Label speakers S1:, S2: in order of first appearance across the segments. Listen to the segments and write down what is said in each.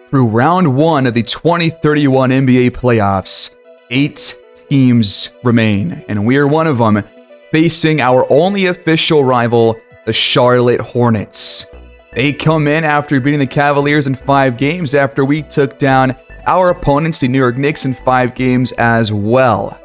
S1: through round 1 of the 2031 NBA playoffs. 8 teams remain, and we are one of them, facing our only official rival, the Charlotte Hornets. They come in after beating the Cavaliers in 5 games after we took down our opponents, the New York Knicks, in 5 games as well.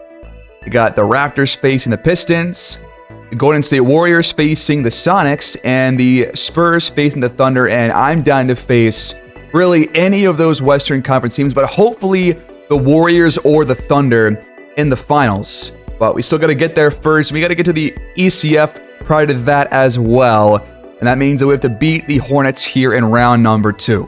S1: We got the Raptors facing the Pistons, the Golden State Warriors facing the Sonics, and the Spurs facing the Thunder, and I'm down to face really any of those Western Conference teams, but hopefully the Warriors or the Thunder in the finals. But we still got to get there first. We got to get to the ECF prior to that as well, and that means that we have to beat the Hornets here in round number 2.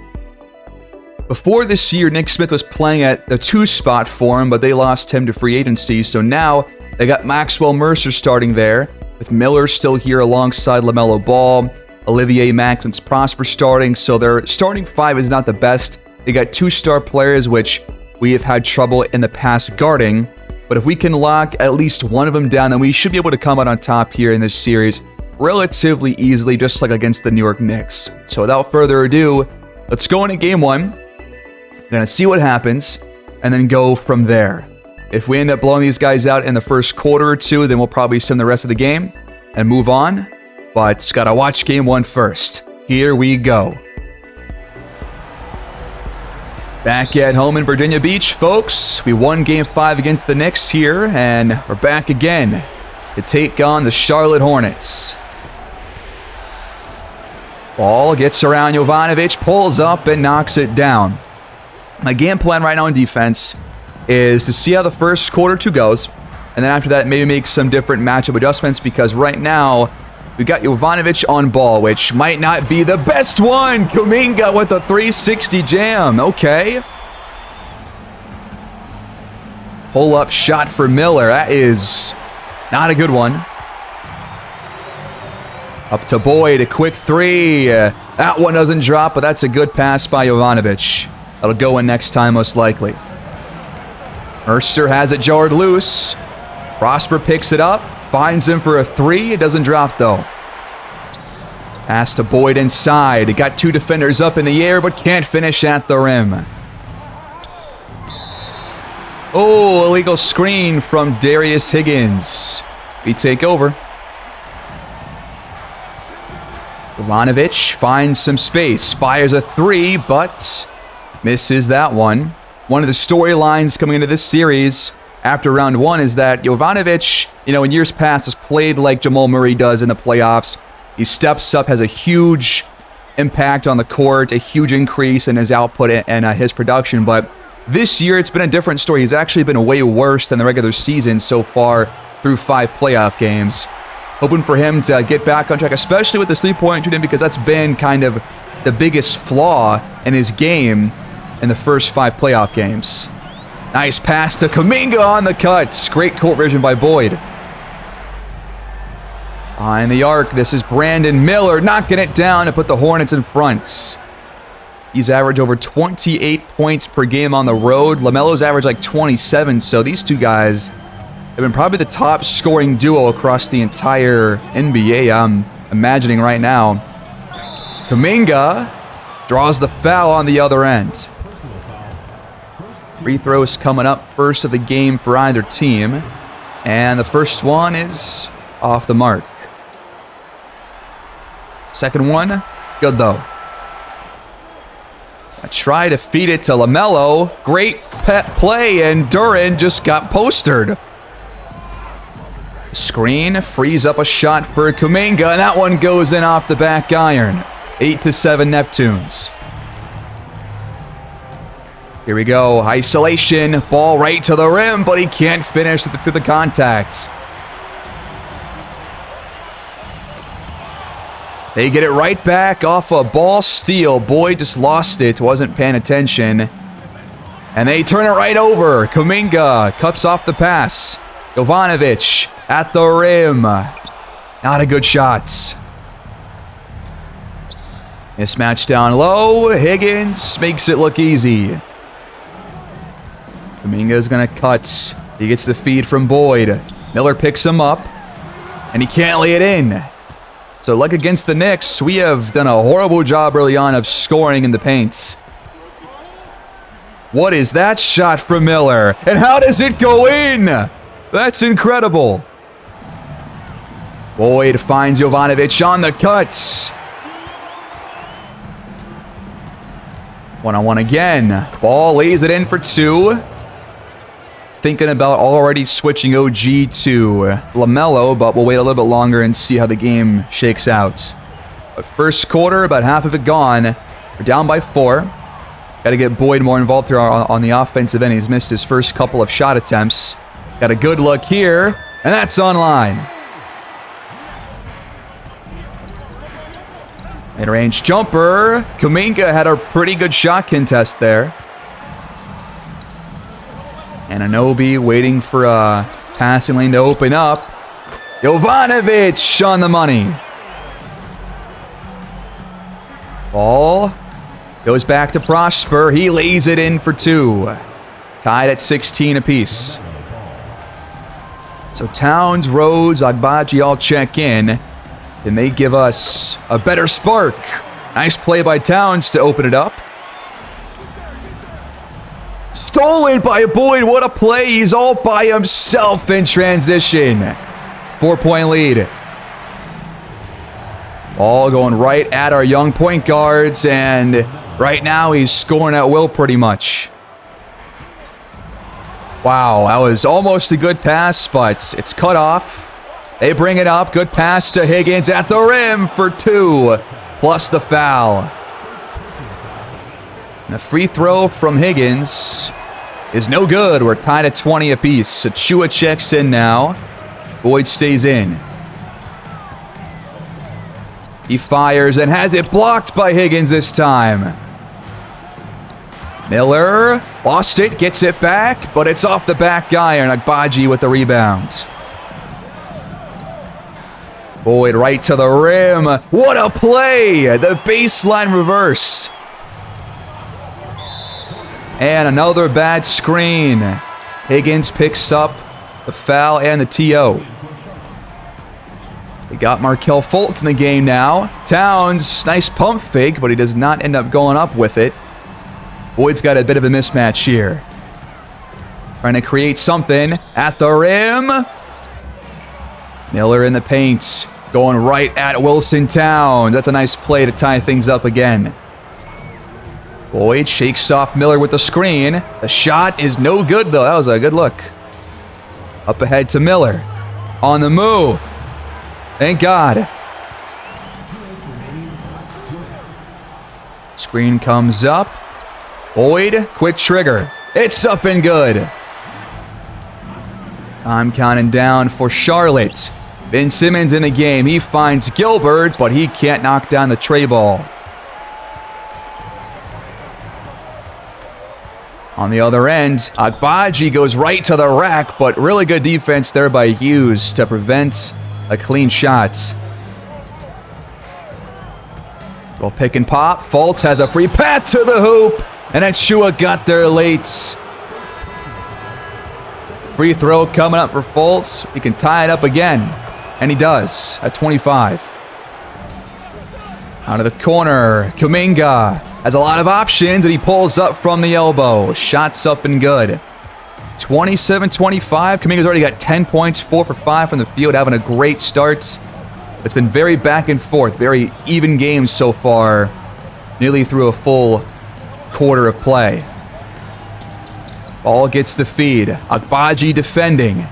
S1: Before this year, Nick Smith was playing at the 2 spot for him, but they lost him to free agency, so now they got Maxwell Mercer starting there, with Miller still here alongside LaMelo Ball, Olivier Maxence Prosper starting, so their starting 5 is not the best. They got 2 star players, which we have had trouble in the past guarding, but if we can lock at least one of them down, then we should be able to come out on top here in this series relatively easily, just like against the New York Knicks. So without further ado, let's go into game 1. We're going to see what happens, and then go from there. If we end up blowing these guys out in the first quarter or 2, then we'll probably sim the rest of the game and move on. But gotta watch game 1 first. Here we go. Back at home in Virginia Beach, folks. We won game 5 against the Knicks here, and we're back again to take on the Charlotte Hornets. Ball gets around Jovanovic, pulls up and knocks it down. My game plan right now in defense is to see how the first quarter 2 goes, and then after that maybe make some different matchup adjustments, because right now we got Jovanovic on ball, which might not be the best one. Kuminga with a 360 jam. Okay. Pull-up shot for Miller. That is not a good one. Up to Boyd, a quick 3. That one doesn't drop, but that's a good pass by Jovanovic. That'll go in next time, most likely. Mercer has it jarred loose. Prosper picks it up, finds him for a 3. It doesn't drop, though. Pass to Boyd inside. He got 2 defenders up in the air, but can't finish at the rim. Oh, illegal screen from Darius Higgins. We take over. Jovanovic finds some space, fires a 3, but misses that one. One of the storylines coming into this series after round 1 is that Jovanovic, in years past, has played like Jamal Murray does in the playoffs. He steps up, has a huge impact on the court, a huge increase in his output and his production. But this year, it's been a different story. He's actually been way worse than the regular season so far through 5 playoff games. Hoping for him to get back on track, especially with this 3-point shooting, because that's been kind of the biggest flaw in his game in the first 5 playoff games. Nice pass to Kuminga on the cut. Great court vision by Boyd. Behind the arc, this is Brandon Miller knocking it down to put the Hornets in front. He's averaged over 28 points per game on the road. LaMelo's averaged like 27, so these 2 guys have been probably the top scoring duo across the entire NBA, I'm imagining right now. Kuminga draws the foul on the other end. Free throws coming up first of the game for either team. And the first one is off the mark. Second one, good though. I try to feed it to LaMelo. Great play, and Duran just got postered. Screen frees up a shot for Kuminga, and that one goes in off the back iron. 8-7 Neptunes. Here we go. Isolation. Ball right to the rim, but he can't finish through the contact. They get it right back off a ball steal. Boyd just lost it. Wasn't paying attention. And they turn it right over. Kuminga cuts off the pass. Jovanovic at the rim. Not a good shot. Mismatch down low. Higgins makes it look easy. Kuminga's going to cut. He gets the feed from Boyd. Miller picks him up. And he can't lay it in. So like against the Knicks, we have done a horrible job early on of scoring in the paint. What is that shot from Miller? And how does it go in? That's incredible. Boyd finds Jovanovic on the cuts. One-on-one again. Ball lays it in for 2. Thinking about already switching OG to LaMelo, but we'll wait a little bit longer and see how the game shakes out. But first quarter, about half of it gone. We're down by 4. Got to get Boyd more involved here on the offensive end. He's missed his first couple of shot attempts. Got a good look here, and that's online. Mid-range jumper. Kuminga had a pretty good shot contest there. Anunoby waiting for a passing lane to open up. Jovanovic on the money. Ball goes back to Prosper. He lays it in for 2. Tied at 16 apiece. So Towns, Rhodes, Agbaji all check in. And they give us a better spark. Nice play by Towns to open it up. Stolen by Boyd. What a play. He's all by himself in transition. 4-point lead. Ball going right at our young point guards. And right now he's scoring at will pretty much. Wow, that was almost a good pass, but it's cut off. They bring it up. Good pass to Higgins at the rim for 2, plus the foul. And the free throw from Higgins is no good. We're tied at 20 apiece. Achua checks in now. Boyd stays in. He fires and has it blocked by Higgins this time. Miller lost it, gets it back, but it's off the back iron. Agbaji with the rebound. Boyd right to the rim. What a play! The baseline reverse. And another bad screen. Higgins picks up the foul and the TO. They got Markelle Fultz in the game now. Towns, nice pump fake, but he does not end up going up with it. Boyd's got a bit of a mismatch here. Trying to create something at the rim. Miller in the paint. Going right at Wilson Towns. That's a nice play to tie things up again. Boyd shakes off Miller with the screen. The shot is no good, though. That was a good look. Up ahead to Miller. On the move. Thank God. Screen comes up. Boyd, quick trigger. It's up and good. Time counting down for Charlotte. Ben Simmons in the game. He finds Gilbert, but he can't knock down the tray ball. On the other end, Agbaji goes right to the rack, but really good defense there by Hughes to prevent a clean shot. Well, pick and pop. Fultz has a free pass to the hoop, and Achua got there late. Free throw coming up for Fultz. He can tie it up again. And he does at 25. Out of the corner, Kuminga has a lot of options, and he pulls up from the elbow. Shots up and good. 27-25. Kuminga's already got 10 points, 4 for 5 from the field, having a great start. It's been very back and forth, very even games so far, nearly through a full quarter of play. Ball gets the feed. Agbaji defending.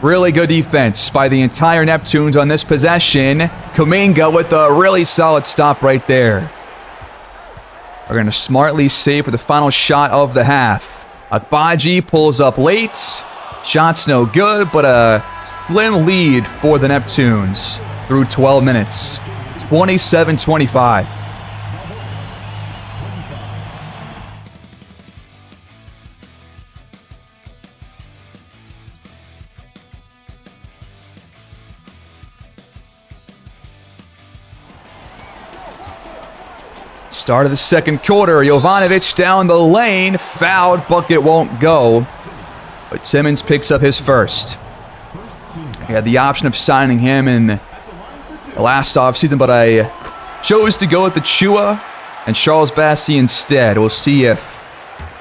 S1: Really good defense by the entire Neptunes on this possession. Kuminga with a really solid stop right there. We're going to smartly save for the final shot of the half. Agbaji pulls up late. Shot's no good, but a slim lead for the Neptunes through 12 minutes. 27-25. Start of the second quarter. Jovanovic down the lane. Fouled. Bucket won't go. But Simmons picks up his first. I had the option of signing him in the last offseason, but I chose to go with Achua and Charles Bassey instead. We'll see if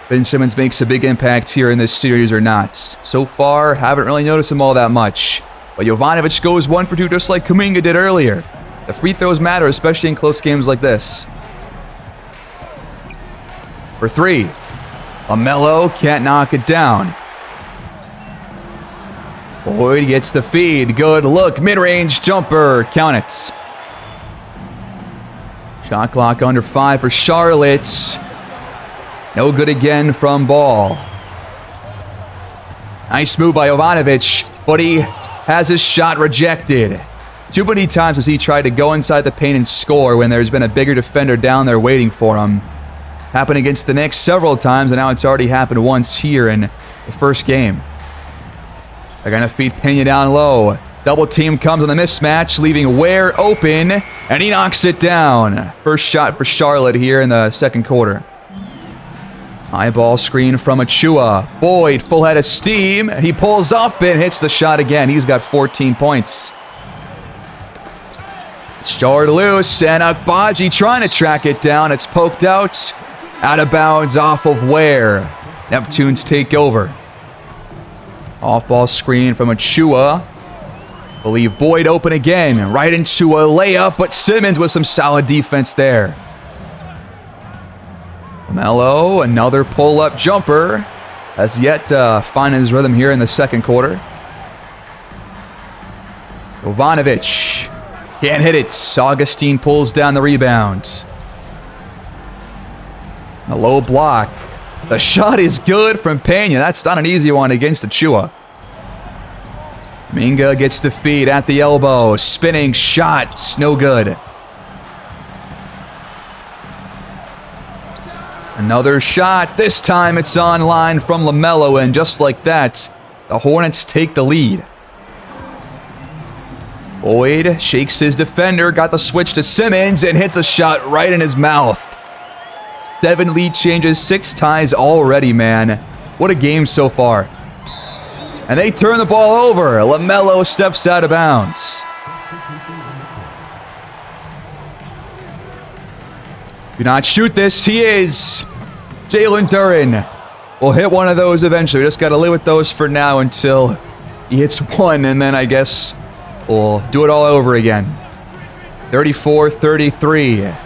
S1: Ben Simmons makes a big impact here in this series or not. So far, haven't really noticed him all that much. But Jovanovic goes 1 for 2 just like Kuminga did earlier. The free throws matter, especially in close games like this. For 3. LaMelo can't knock it down. Boyd gets the feed. Good look. Mid-range jumper. Count it. Shot clock under 5 for Charlotte. No good again from Ball. Nice move by Jovanovic, but he has his shot rejected. Too many times has he tried to go inside the paint and score when there's been a bigger defender down there waiting for him. Happened against the Knicks several times, and now it's already happened once here in the first game. They're going to feed Pena down low. Double team comes on the mismatch, leaving Ware open, and he knocks it down. First shot for Charlotte here in the second quarter. High ball screen from Achua. Boyd, full head of steam. He pulls up and hits the shot again. He's got 14 points. It's jarred loose, and Agbaji trying to track it down. It's poked out. Out of bounds off of Ware. Neptunes take over. Off-ball screen from Achua. Believe Boyd open again. Right into a layup, but Simmons with some solid defense there. LaMelo, another pull-up jumper. Has yet to find his rhythm here in the second quarter. Jovanovic can't hit it. Augustine pulls down the rebound. A low block. The shot is good from Pena. That's not an easy one against Achua. Kuminga gets the feed at the elbow. Spinning shots. No good. Another shot. This time it's on line from LaMelo, and just like that, the Hornets take the lead. Boyd shakes his defender, got the switch to Simmons, and hits a shot right in his mouth. 7 lead changes, 6 ties already, man. What a game so far. And they turn the ball over. LaMelo steps out of bounds. Do not shoot this. He is. Jalen Duren will hit one of those eventually. Just got to live with those for now until he hits one, and then I guess we'll do it all over again. 34-33.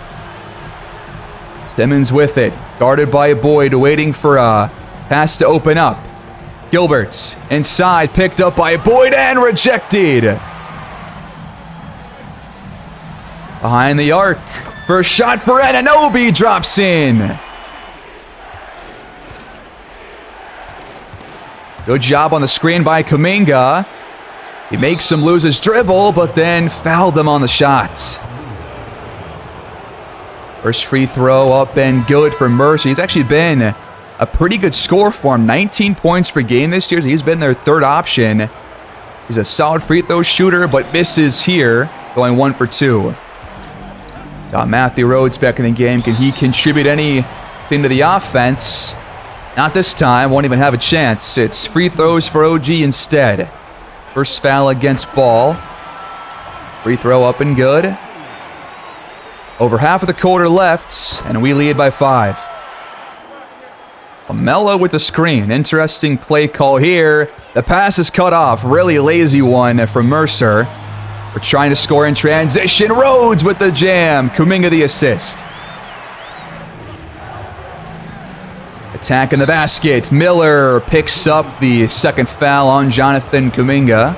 S1: Simmons with it. Guarded by Boyd, waiting for a pass to open up. Gilbert's inside, picked up by Boyd and rejected. Behind the arc. First shot for Anunoby drops in. Good job on the screen by Kuminga. He makes him lose his dribble, but then fouled him on the shots. First free throw up and good for Mercer. He's actually been a pretty good scorer for him. 19 points per game this year. So he's been their third option. He's a solid free throw shooter, but misses here, going 1 for 2. Got Matthew Rhodes back in the game. Can he contribute anything to the offense? Not this time. Won't even have a chance. It's free throws for OG instead. First foul against Ball. Free throw up and good. Over half of the quarter left, and we lead by 5. LaMelo with the screen. Interesting play call here. The pass is cut off. Really lazy one from Mercer. We're trying to score in transition. Rhodes with the jam. Kuminga the assist. Attack in the basket. Miller picks up the second foul on Jonathan Kuminga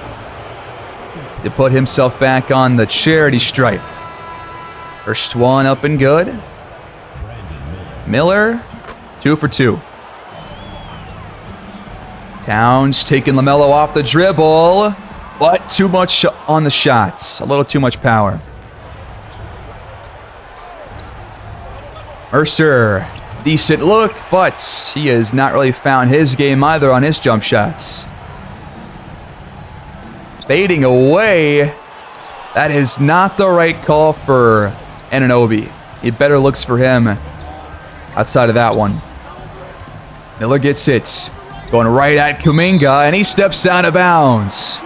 S1: to put himself back on the charity stripe. First one up and good. Miller, 2 for 2. Towns taking LaMelo off the dribble, but too much on the shots. A little too much power. Mercer, decent look, but he has not really found his game either on his jump shots. Fading away. That is not the right call for Anunoby. It better looks for him outside of that one. Miller gets it. Going right at Kuminga, and he steps out of bounds.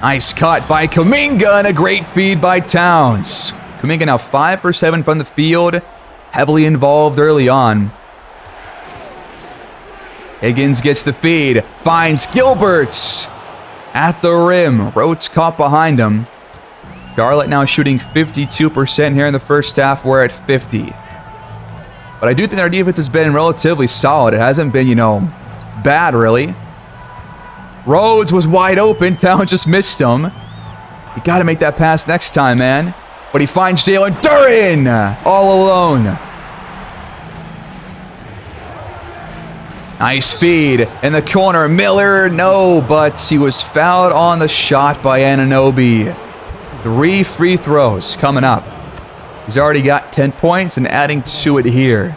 S1: Nice cut by Kuminga, and a great feed by Towns. Kuminga now 5 for 7 from the field. heavily involved early on. Higgins gets the feed, finds Gilbert at the rim. Rhodes caught behind him. Charlotte now shooting 52% here in the first half. We're at 50. But I do think our defense has been relatively solid. It hasn't been, bad really. Rhodes was wide open. Towns just missed him. You got to make that pass next time, man. But he finds Jalen Duren all alone. Nice feed in the corner. Miller, no, but he was fouled on the shot by Anunoby. 3 free throws coming up. He's already got 10 points and adding to it here.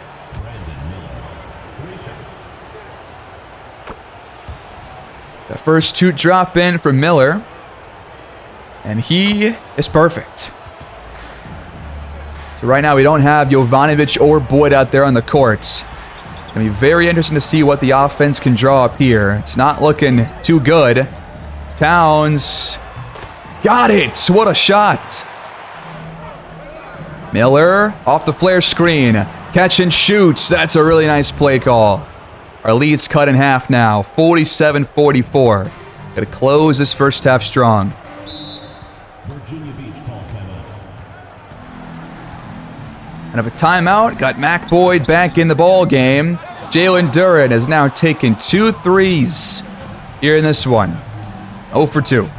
S1: The first 2 drop in for Miller. And he is perfect. So right now we don't have Jovanovic or Boyd out there on the courts. It's going to be very interesting to see what the offense can draw up here. It's not looking too good. Towns got it. What a shot. Miller off the flare screen. Catch and shoots. That's a really nice play call. Our lead's cut in half now. 47-44. Got to close this first half strong.
S2: Virginia Beach calls timeout.
S1: And of a timeout, got Mac Boyd back in the ball game. Jalen Duren has now taken 2 threes here in this one. 0 for 2.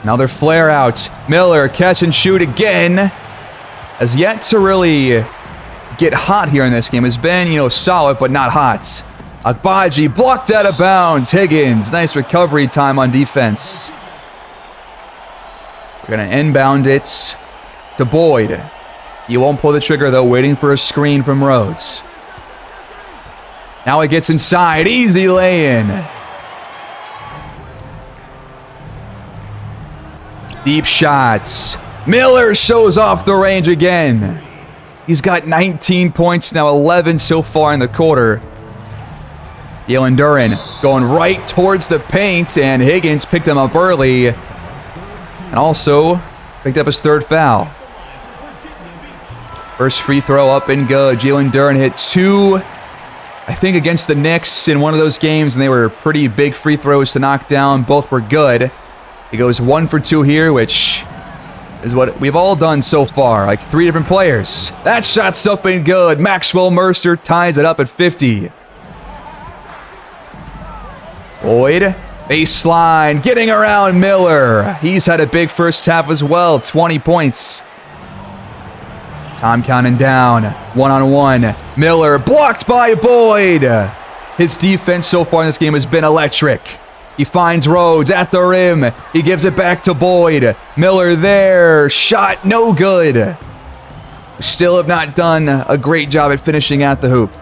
S1: Another flare out. Miller catch and shoot again. Has yet to really get hot here in this game. Has been, solid, but not hot. Agbaji blocked out of bounds. Higgins, nice recovery time on defense. We're going to inbound it to Boyd. He won't pull the trigger, though, waiting for a screen from Rhodes. Now it gets inside. Easy lay-in. Deep shots. Miller shows off the range again. He's got 19 points now, 11 so far in the quarter. Jalen Duren going right towards the paint, and Higgins picked him up early. And also picked up his 3rd foul. First free throw up and good. Jalen Duren hit 2, I think, against the Knicks in one of those games, and they were pretty big free throws to knock down. Both were good. He goes 1 for 2 here, which is what we've all done so far. Like 3 different players. That shot's up and good. Maxwell Mercer ties it up at 50. Boyd, baseline, getting around Miller. He's had a big first half as well, 20 points. Time counting down, 1-on-1. Miller blocked by Boyd. His defense so far in this game has been electric. He finds Rhodes at the rim. He gives it back to Boyd. Miller there, shot no good. Still have not done a great job at finishing at the hoop.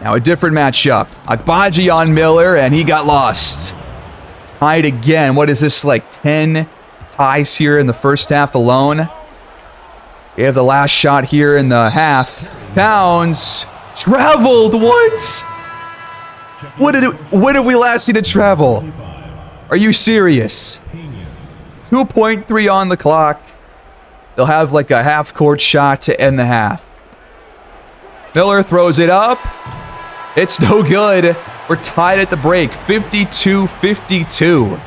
S1: Now a different matchup. Agbaji on Miller, and he got lost. Tied again. What is this, like 10 ties here in the first half alone? We have the last shot here in the half. Towns traveled. What? When did we last see it travel? Are you serious? 2.3 on the clock. They'll have like a half-court shot to end the half. Miller throws it up. It's no good. We're tied at the break, 52-52.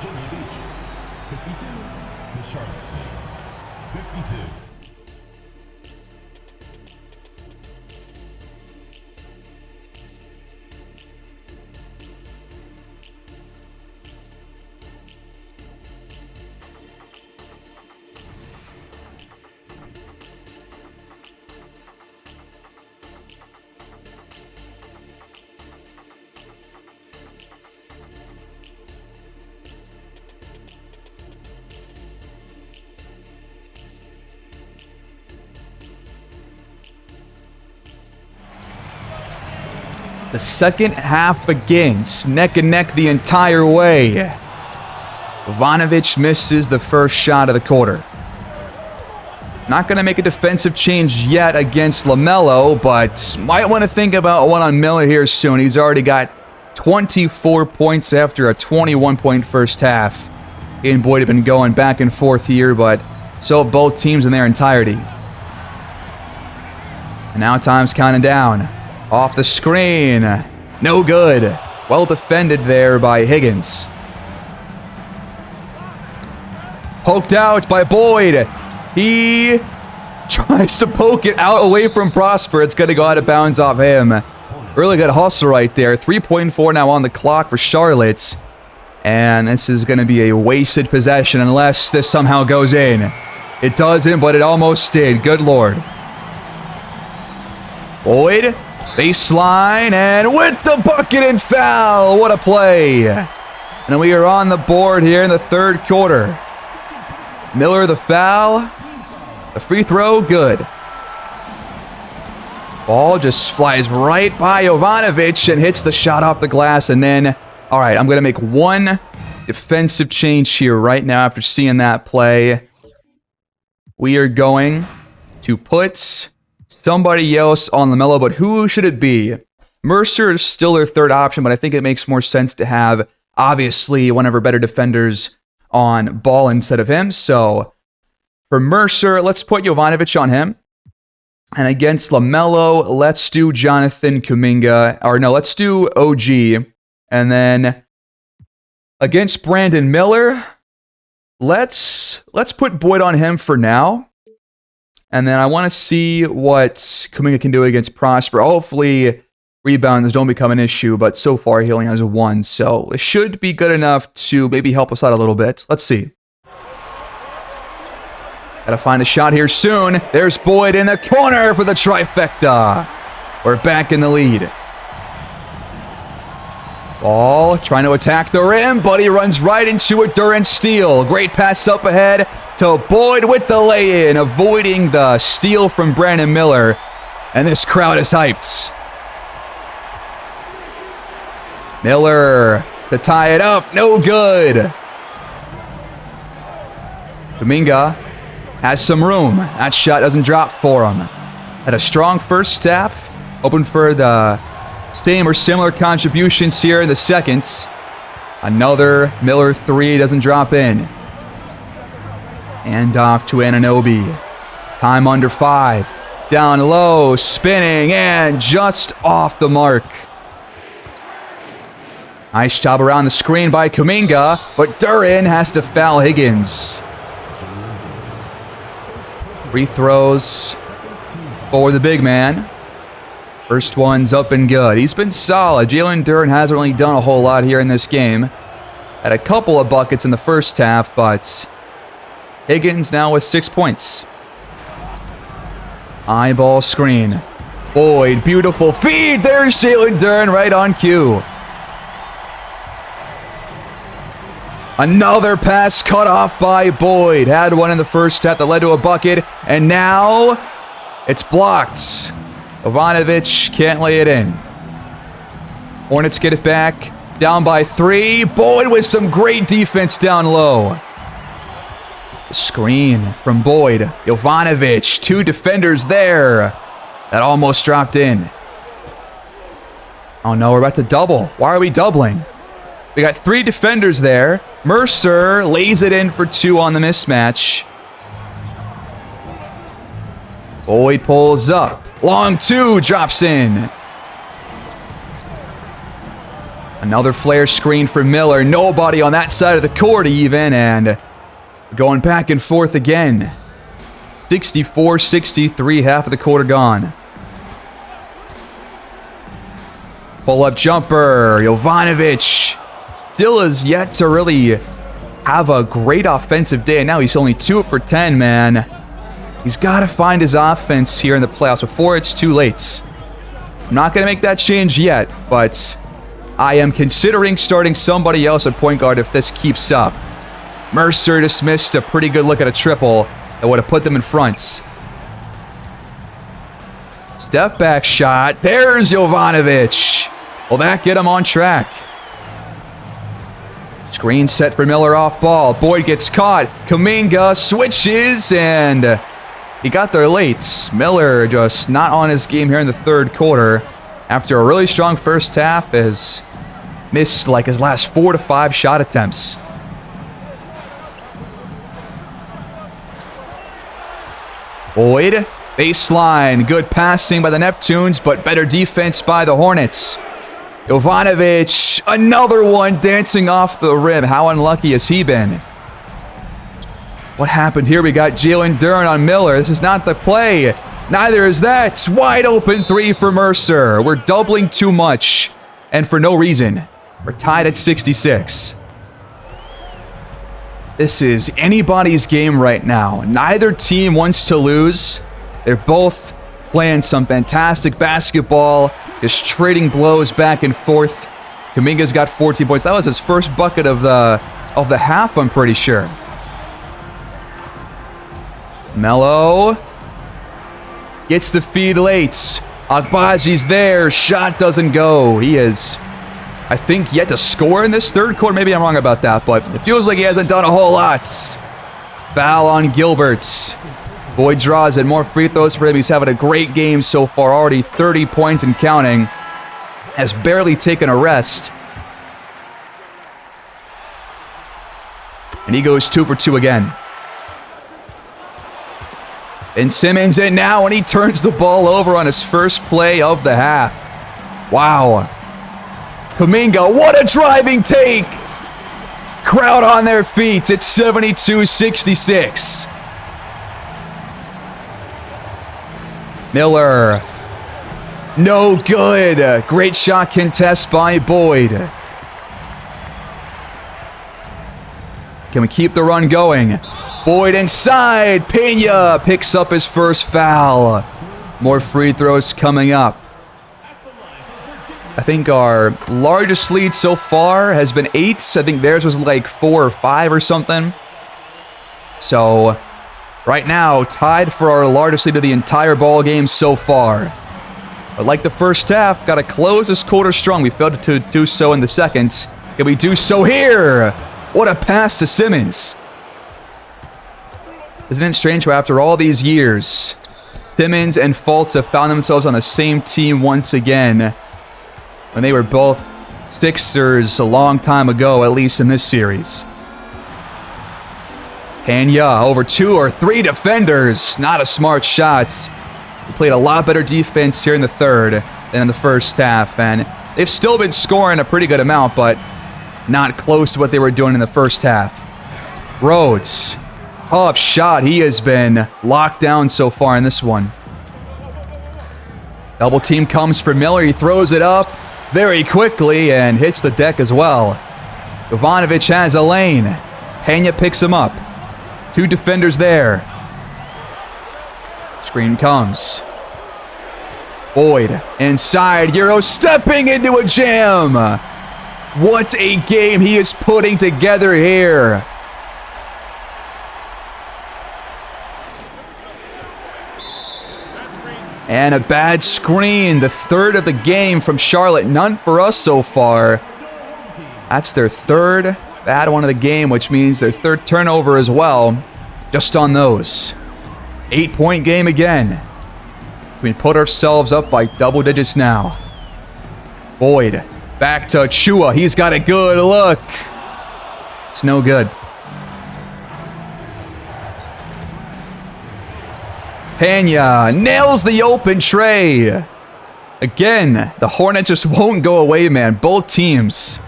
S1: The second half begins, neck and neck the entire way. Jovanovic misses the first shot of the quarter. Not going to make a defensive change yet against LaMelo, but might want to think about one on Miller here soon. He's already got 24 points after a 21-point first half. He and Boyd have been going back and forth here, but So both teams in their entirety. And now time's counting down. Off the screen. No good. Well defended there by Higgins. Poked out by Boyd. He tries to poke it out away from Prosper. It's going to go out of bounds off him. Really good hustle right there. 3.4 now on the clock for Charlotte. And this is going to be a wasted possession unless this somehow goes in. It doesn't, but it almost did. Good Lord. Boyd, baseline, and with the bucket and foul. What a play. And we are on the board here in the third quarter. Miller the foul. The free throw, good. Ball just flies right by Jovanovic and hits the shot off the glass. And then, all right, I'm going to make one defensive change here right now after seeing that play. We are going to put somebody else on LaMelo, but who should it be? Mercer is still their third option, but I think it makes more sense to have, obviously, one of our better defenders on Ball instead of him. So for Mercer, let's put Jovanovic on him. And against LaMelo, let's do Jonathan Kuminga. Or no, let's do OG. And then against Brandon Miller, let's put Boyd on him for now. And then I want to see what Kuminga can do against Prosper. Hopefully, rebounds don't become an issue, but so far he only has a 1. So it should be good enough to maybe help us out a little bit. Let's see. Gotta find a shot here soon. There's Boyd in the corner for the trifecta. We're back in the lead. Ball trying to attack the rim, but he runs right into it during steal. Great pass up ahead to Boyd with the lay-in, avoiding the steal from Brandon Miller. And this crowd is hyped. Miller to tie it up, no good. Kuminga has some room. That shot doesn't drop for him. Had a strong first half. Open for the same or similar contributions here in the second. Another Miller 3 doesn't drop in. And off to Anunoby. Time under 5. Down low, spinning, and just off the mark. Nice job around the screen by Kuminga, but Duran has to foul Higgins. Free throws for the big man. First one's up and good. He's been solid. Jalen Duren hasn't really done a whole lot here in this game. Had a couple of buckets in the first half, but Higgins now with 6 points. Eyeball screen. Boyd, beautiful feed. There's Jalen Duren right on cue. Another pass cut off by Boyd. Had one in the first half that led to a bucket. And now it's blocked. Jovanovic can't lay it in. Hornets get it back. Down by 3. Boyd with some great defense down low. Screen from Boyd. Jovanovic. 2 defenders there. That almost dropped in. Oh no, we're about to double. Why are we doubling? We got 3 defenders there. Mercer lays it in for 2 on the mismatch. Boyd pulls up. Long 2 drops in. Another flare screen for Miller. Nobody on that side of the court even. And going back and forth again. 64-63, half of the quarter gone. Pull-up jumper. Jovanovic still is yet to really have a great offensive day. And now he's only 2 for 10, man. He's got to find his offense here in the playoffs before it's too late. I'm not going to make that change yet, but I am considering starting somebody else at point guard if this keeps up. Mercer just missed a pretty good look at a triple that would have put them in front. Step back shot. There's Jovanovic. Will that get him on track? Screen set for Miller off ball. Boyd gets caught. Kuminga switches, and he got there late. Miller just not on his game here in the third quarter. After a really strong first half, has missed like his last 4 to 5 shot attempts. Boyd, baseline. Good passing by the Neptunes, but better defense by the Hornets. Jovanovic, another one dancing off the rim. How unlucky has he been? What happened here? We got Jalen Duren on Miller. This is not the play. Neither is that. Wide open three for Mercer. We're doubling too much, and for no reason. We're tied at 66. This is anybody's game right now. Neither team wants to lose. They're both playing some fantastic basketball, just trading blows back and forth. Kuminga's got 14 points. That was his first bucket of the half, I'm pretty sure. Melo gets the feed late. Agbaji's there. Shot doesn't go. He is, I think, yet to score in this third quarter. Maybe I'm wrong about that, but it feels like he hasn't done a whole lot. Foul on Gilbert. Boyd draws it. More free throws for him. He's having a great game so far. Already 30 points and counting. Has barely taken a rest. And he goes 2 for 2 again. And Simmons in now, and he turns the ball over on his first play of the half. Wow. Kuminga, what a driving take! Crowd on their feet. It's 72-66. Miller. No good. Great shot contest by Boyd. Can we keep the run going? Boyd inside. Pena picks up his first foul. More free throws coming up. I think our largest lead so far has been 8. I think theirs was like 4 or 5 or something. So right now, tied for our largest lead of the entire ball game so far. But like the first half, got to close this quarter strong. We failed to do so in the second. Can we do so here? What a pass to Simmons. Isn't it strange how after all these years, Simmons and Fultz have found themselves on the same team once again, when they were both Sixers a long time ago, at least in this series. Pena over 2 or 3 defenders. Not a smart shot. We played a lot better defense here in the third than in the first half, and they've still been scoring a pretty good amount, but not close to what they were doing in the first half. Rhodes. Tough shot. He has been locked down so far in this one. Double team comes for Miller. He throws it up very quickly and hits the deck as well. Jovanovic has a lane. Pena picks him up. 2 defenders there. Screen comes. Boyd inside. Euro stepping into a jam. What a game he is putting together here. And a bad screen, the third of the game from Charlotte. None for us so far. That's their third bad one of the game, which means their third turnover as well. Just on those. 8-point game again. We put ourselves up by double digits now. Boyd, back to Chua. He's got a good look. It's no good. Pena nails the open tray. Again, the Hornets just won't go away, man. Both teams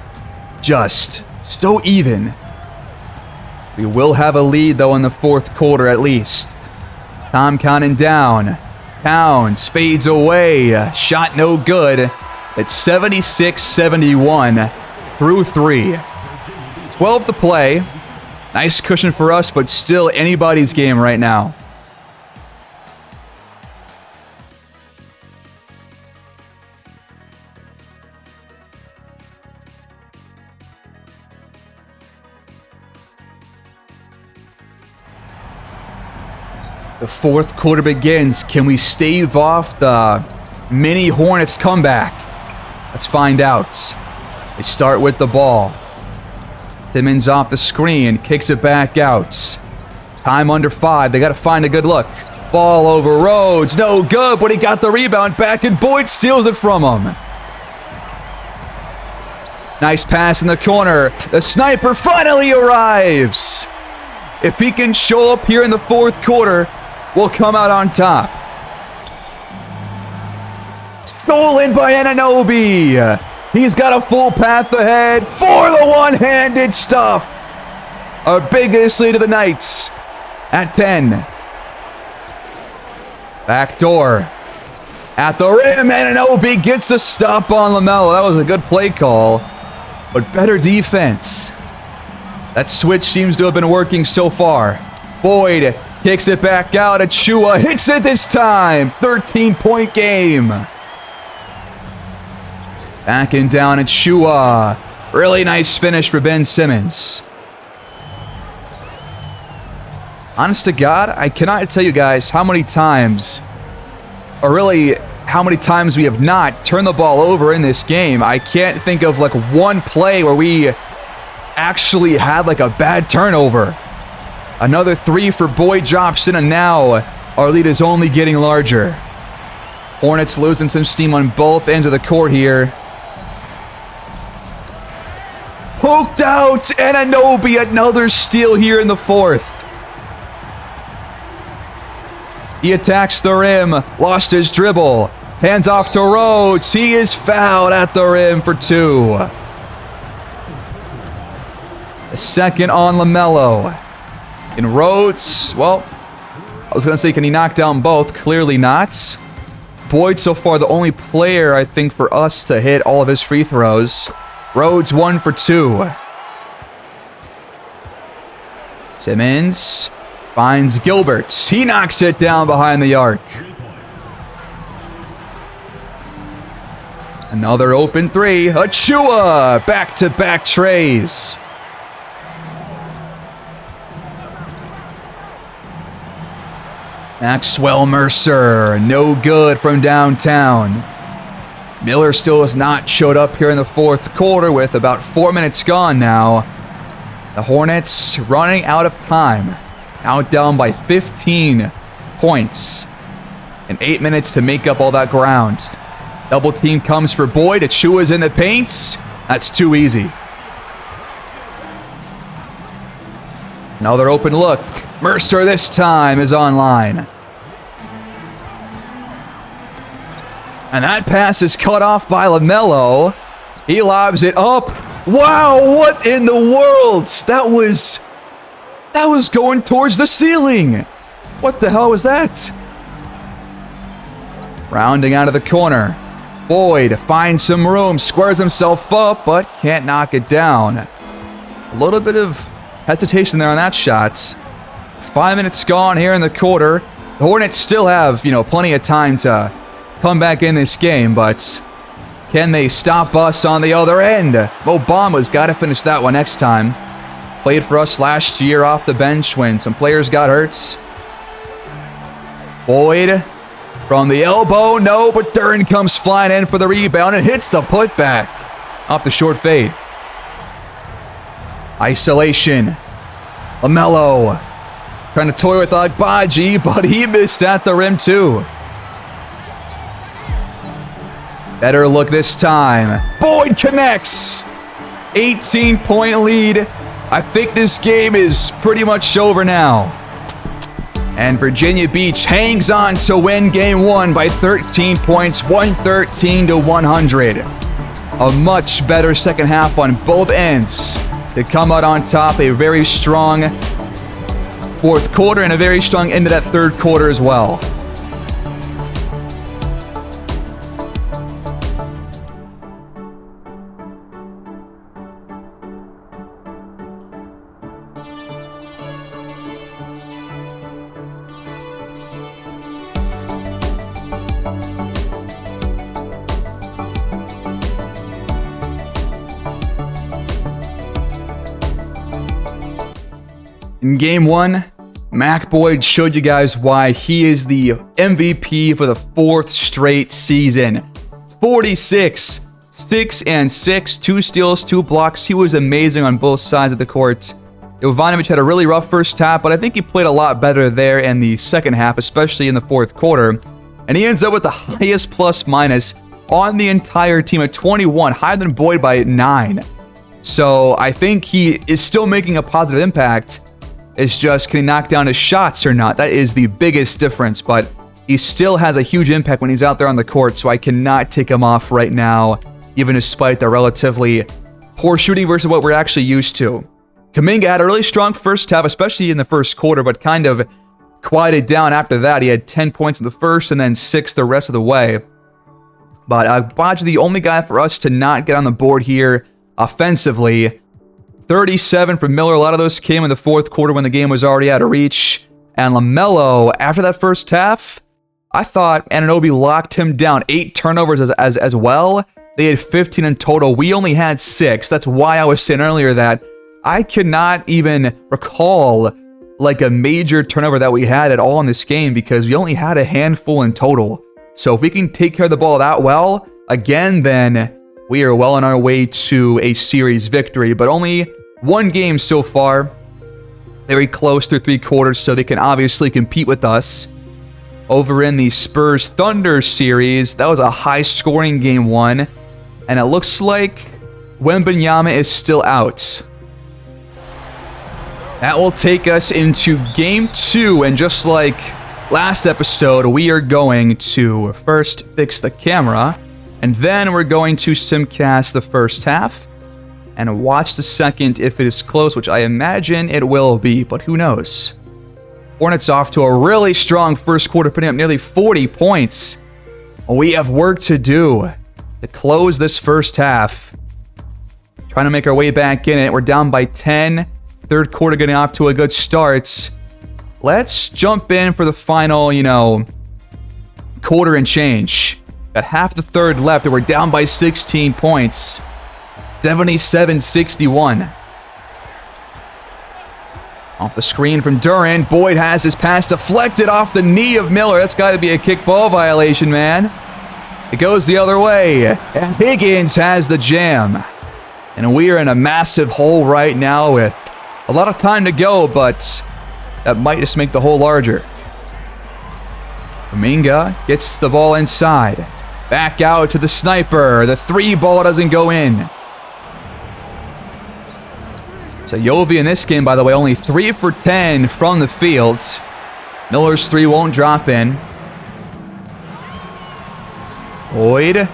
S1: just so even. We will have a lead, though, in the fourth quarter at least. Time counting down. Towns fades away. Shot no good. It's 76-71 through 3. 12 to play. Nice cushion for us, but still anybody's game right now. The fourth quarter begins. Can we stave off the mini Hornets comeback? Let's find out. They start with the ball. Simmons off the screen, kicks it back out. Time under 5. They got to find a good look. Ball over Rhodes. No good, but he got the rebound back, and Boyd steals it from him. Nice pass in the corner. The sniper finally arrives. If he can show up here in the fourth quarter, will come out on top. Stolen by Anunoby. He's got a full path ahead for the one-handed stuff. Our biggest lead of the night at 10. Backdoor. At the rim, Anunoby gets a stop on LaMelo. That was a good play call, but better defense. That switch seems to have been working so far. Boyd kicks it back out. Achua hits it this time. 13-point game. Backing down Achua. Really nice finish for Ben Simmons. Honest to God, I cannot tell you guys how many times, or really how many times we have not turned the ball over in this game. I can't think of like one play where we actually had like a bad turnover. Another 3 for Boyd drops in, and now our lead is only getting larger. Hornets losing some steam on both ends of the court here. Poked out, Anunoby, another steal here in the fourth. He attacks the rim, lost his dribble, hands off to Rhodes. He is fouled at the rim for 2. The second on LaMelo. And Rhodes, well, I was going to say, can he knock down both? Clearly not. Boyd so far the only player, I think, for us to hit all of his free throws. Rhodes 1 for 2. Simmons finds Gilbert. He knocks it down behind the arc. Another open 3. Achua! Back-to-back trays. Maxwell Mercer, no good from downtown. Miller still has not showed up here in the fourth quarter with about 4 minutes gone now. The Hornets running out of time. Now down by 15 points. And 8 minutes to make up all that ground. Double team comes for Boyd. Achua's in the paint. That's too easy. Another open look. Mercer this time is online. And that pass is cut off by LaMelo. He lobs it up. Wow, what in the world? That was going towards the ceiling. What the hell was that? Rounding out of the corner. Boyd finds some room, squares himself up, but can't knock it down. A little bit of hesitation there on that shot. 5 minutes gone here in the quarter. The Hornets still have, plenty of time to come back in this game, but can they stop us on the other end? Obama's got to finish that one next time. Played for us last year off the bench when some players got hurt. Boyd from the elbow, no, but Duren comes flying in for the rebound and hits the putback off the short fade. Isolation. LaMelo trying to toy with Agbaji, but he missed at the rim too. Better look this time. Boyd connects. 18-point lead. I think this game is pretty much over now. And Virginia Beach hangs on to win game 1 by 13 points, 113-100. A much better second half on both ends to come out on top. A very strong fourth quarter and a very strong end of that third quarter as well. In game 1, Mac Boyd showed you guys why he is the MVP for the 4th straight season. 46, 6 and 6, 2 steals, 2 blocks. He was amazing on both sides of the court. Jovanovic had a really rough first half, but I think he played a lot better there in the second half, especially in the fourth quarter. And he ends up with the highest plus-minus on the entire team at 21, higher than Boyd by 9. So I think he is still making a positive impact. It's just, can he knock down his shots or not? That is the biggest difference, but he still has a huge impact when he's out there on the court, so I cannot take him off right now, even despite the relatively poor shooting versus what we're actually used to. Kuminga had a really strong first half, especially in the first quarter, but kind of quieted down after that. He had 10 points in the first and then 6 the rest of the way. But Baj, the only guy for us to not get on the board here offensively. 37 from Miller. A lot of those came in the fourth quarter when the game was already out of reach. And LaMelo, after that first half, I thought Anunoby locked him down. 8 turnovers as well. They had 15 in total. We only had 6. That's why I was saying earlier that I could not even recall like a major turnover that we had at all in this game because we only had a handful in total. So if we can take care of the ball that well, again, then we are well on our way to a series victory. But only one game so far. Very close through 3 quarters, so they can obviously compete with us. Over in the Spurs-Thunder series, that was a high-scoring game 1. And it looks like Wembanyama is still out. That will take us into game 2, and just like last episode, we are going to first fix the camera, and then we're going to simcast the first half, and watch the second if it is close, which I imagine it will be, but who knows. Hornets off to a really strong first quarter, putting up nearly 40 points. We have work to do to close this first half. Trying to make our way back in it. We're down by 10. Third quarter getting off to a good start. Let's jump in for the final, quarter and change. Got half the third left, and we're down by 16 points. 77-61. Off the screen from Durant. Boyd has his pass deflected off the knee of Miller. That's got to be a kickball violation, man. It goes the other way. And Higgins has the jam. And we are in a massive hole right now with a lot of time to go, but that might just make the hole larger. Kuminga gets the ball inside. Back out to the sniper. The 3 ball doesn't go in. So Yovi in this game, by the way, only 3 for 10 from the field. Miller's 3 won't drop in. Boyd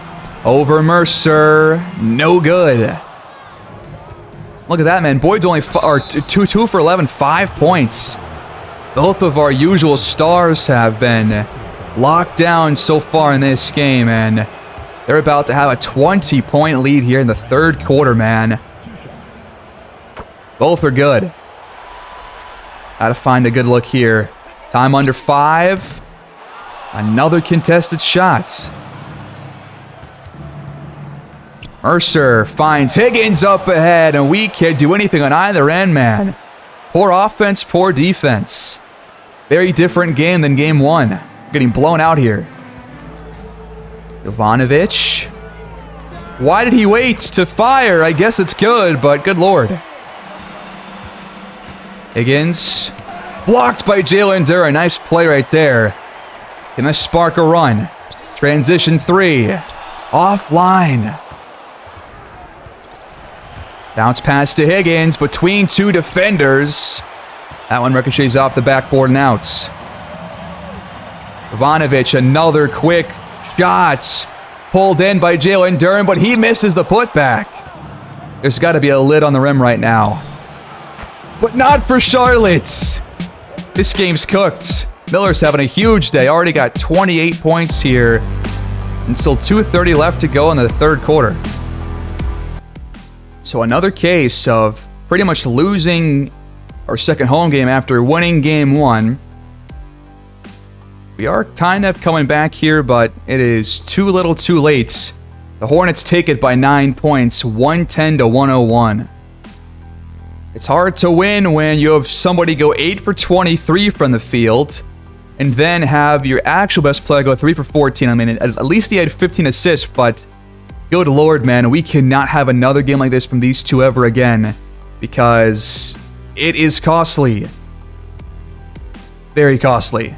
S1: over Mercer. No good. Look at that, man. Boyd's only 2 for 11, 5 points. Both of our usual stars have been locked down so far in this game, and they're about to have a 20-point lead here in the third quarter, man. Both are good. Gotta find a good look here. Time under 5. Another contested shot. Mercer finds Higgins up ahead, and we can't do anything on either end, man. Poor offense, poor defense. Very different game than game 1. Getting blown out here. Jovanovic. Why did he wait to fire? I guess it's good, but good lord. Higgins. Blocked by Jalen Duren. Nice play right there. Gonna spark a run. Transition 3. Offline. Bounce pass to Higgins between 2 defenders. That one ricochets off the backboard and out. Jovanovic, another quick shot. Pulled in by Jalen Duren, but he misses the putback. There's got to be a lid on the rim right now. But not for Charlotte. This game's cooked. Miller's having a huge day. Already got 28 points here. And still 2:30 left to go in the third quarter. So another case of pretty much losing our second home game after winning game 1. We are kind of coming back here, but it is too little too late. The Hornets take it by 9 points, 110-101. It's hard to win when you have somebody go 8 for 23 from the field and then have your actual best player go 3 for 14. I mean, at least he had 15 assists, but good lord, man, we cannot have another game like this from these two ever again because it is costly. Very costly.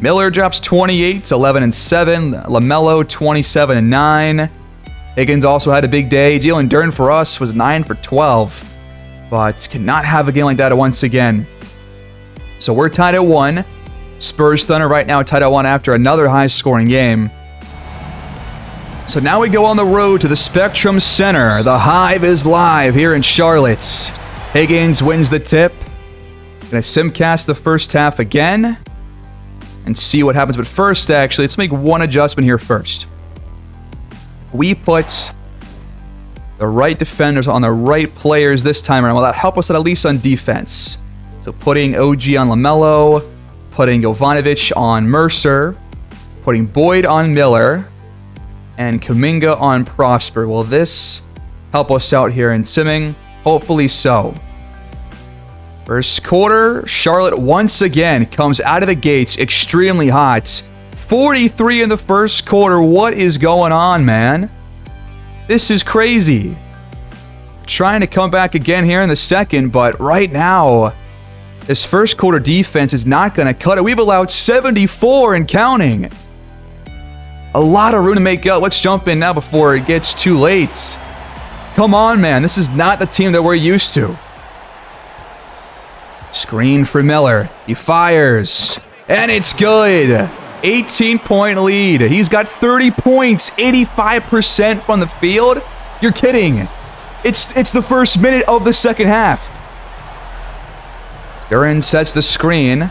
S1: Miller drops 28, 11 and 7. LaMelo 27 and 9. Higgins also had a big day. Jalen Duren for us was 9 for 12. But cannot have a game like that once again. So we're tied at 1. Spurs Thunder right now tied at 1 after another high-scoring game. So now we go on the road to the Spectrum Center. The Hive is live here in Charlotte. Higgins wins the tip. Gonna simcast the first half again and see what happens. But first, actually, let's make one adjustment here first. We put the right defenders on the right players this time around. Will that help us at least on defense? So putting OG on LaMelo, putting Jovanovic on Mercer, putting Boyd on Miller, and Kuminga on Prosper. Will this help us out here in simming? Hopefully so. First quarter, Charlotte once again comes out of the gates extremely hot. 43 in the first quarter. What is going on, man? This is crazy. Trying to come back again here in the second, but right now, this first quarter defense is not going to cut it. We've allowed 74 and counting. A lot of room to make up. Let's jump in now before it gets too late. Come on, man. This is not the team that we're used to. Screen for Miller. He fires. And it's good. 18-point lead. He's got 30 points. 85% from the field. You're kidding. It's the first minute of the second half. Duran sets the screen.